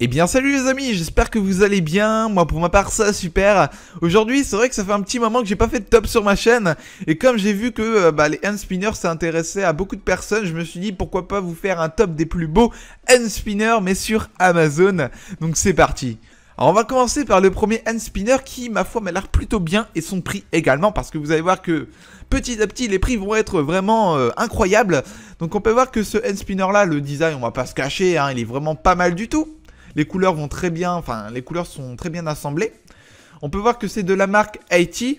Eh bien salut les amis, j'espère que vous allez bien, moi pour ma part ça super. Aujourd'hui c'est vrai que ça fait un petit moment que j'ai pas fait de top sur ma chaîne. Et comme j'ai vu que les hand spinners ça intéressait à beaucoup de personnes, je me suis dit pourquoi pas vous faire un top des plus beaux hand spinners mais sur Amazon. Donc c'est parti. Alors on va commencer par le premier hand spinner qui ma foi m'a l'air plutôt bien et son prix également. Parce que vous allez voir que petit à petit les prix vont être vraiment incroyables. Donc on peut voir que ce hand spinner là, le design on va pas se cacher, hein, il est vraiment pas mal du tout. Les couleurs vont très bien, enfin les couleurs sont très bien assemblées. On peut voir que c'est de la marque 80.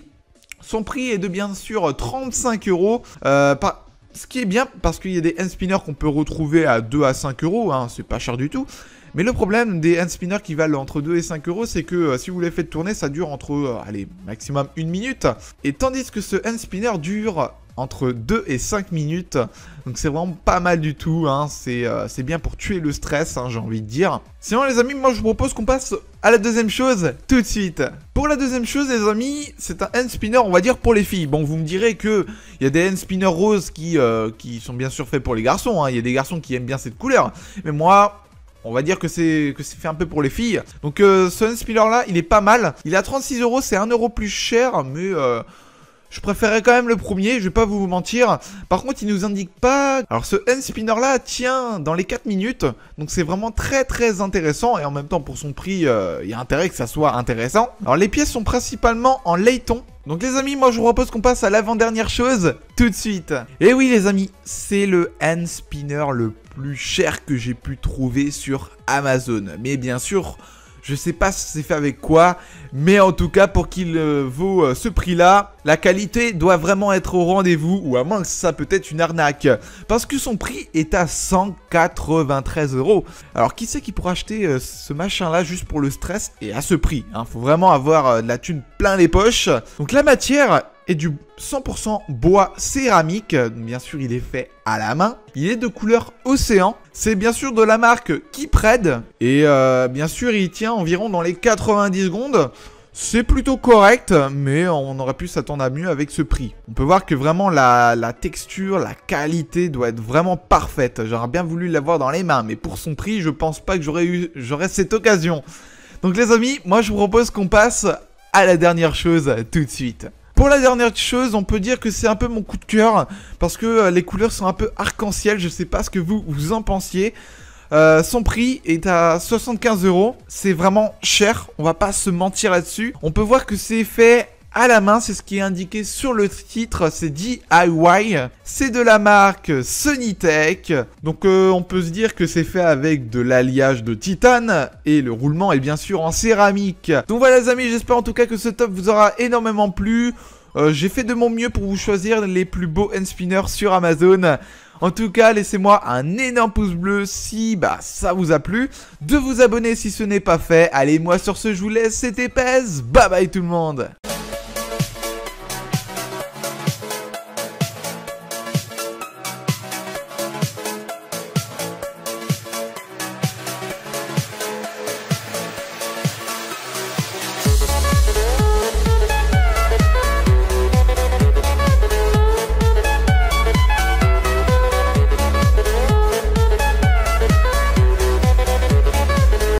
Son prix est de bien sûr 35 €. Ce qui est bien parce qu'il y a des hand spinners qu'on peut retrouver à 2 à 5 €, hein, c'est pas cher du tout. Mais le problème des hand spinners qui valent entre 2 et 5 €, c'est que si vous les faites tourner, ça dure entre, allez, maximum 1 minute. Et tandis que ce hand spinner dure entre 2 et 5 minutes. Donc c'est vraiment pas mal du tout, hein. C'est bien pour tuer le stress, hein, j'ai envie de dire. Sinon les amis, moi je vous propose qu'on passe à la deuxième chose tout de suite. Pour la deuxième chose les amis, c'est un hand spinner on va dire pour les filles. Bon vous me direz que il y a des hand spinners roses qui sont bien sûr faits pour les garçons, hein. Il y a des garçons qui aiment bien cette couleur. Mais moi... on va dire que c'est fait un peu pour les filles. Donc ce hand spinner là, il est pas mal. Il est à 36 €, c'est 1 € plus cher, mais je préférais quand même le premier, je vais pas vous mentir. Par contre, il nous indique pas... alors ce hand spinner là tient dans les 4 minutes. Donc c'est vraiment très intéressant. Et en même temps, pour son prix, il y a intérêt que ça soit intéressant. Alors les pièces sont principalement en laiton. Donc les amis, moi je vous propose qu'on passe à l'avant-dernière chose tout de suite. Et oui les amis, c'est le hand spinner le plus cher que j'ai pu trouver sur Amazon. Mais bien sûr, je sais pas si c'est fait avec quoi, mais en tout cas pour qu'il vaut ce prix-là, la qualité doit vraiment être au rendez-vous, ou à moins que ça peut être une arnaque. Parce que son prix est à 193 €. Alors qui c'est qui pourra acheter ce machin-là juste pour le stress et à ce prix, hein. Faut vraiment avoir de la thune plein les poches. Donc la matière est du 100% bois céramique, bien sûr il est fait à la main. Il est de couleur océan, c'est bien sûr de la marque Kipred. Et bien sûr il tient environ dans les 90 secondes. C'est plutôt correct, mais on aurait pu s'attendre à mieux avec ce prix. On peut voir que vraiment la texture, la qualité doit être vraiment parfaite. J'aurais bien voulu l'avoir dans les mains, mais pour son prix, je pense pas que j'aurais cette occasion. Donc les amis, moi je vous propose qu'on passe à la dernière chose tout de suite. Pour la dernière chose, on peut dire que c'est un peu mon coup de cœur parce que les couleurs sont un peu arc-en-ciel. Je sais pas ce que vous en pensiez. Son prix est à 75 €. C'est vraiment cher, on va pas se mentir là-dessus. On peut voir que c'est fait à la main, c'est ce qui est indiqué sur le titre, c'est DIY. C'est de la marque Sonitech. Donc on peut se dire que c'est fait avec de l'alliage de titane et le roulement est bien sûr en céramique. Donc voilà les amis, j'espère en tout cas que ce top vous aura énormément plu. J'ai fait de mon mieux pour vous choisir les plus beaux hand spinners sur Amazon. En tout cas, laissez-moi un énorme pouce bleu si ça vous a plu. De vous abonner si ce n'est pas fait. Allez, moi sur ce, je vous laisse. C'était Pez. Bye bye tout le monde.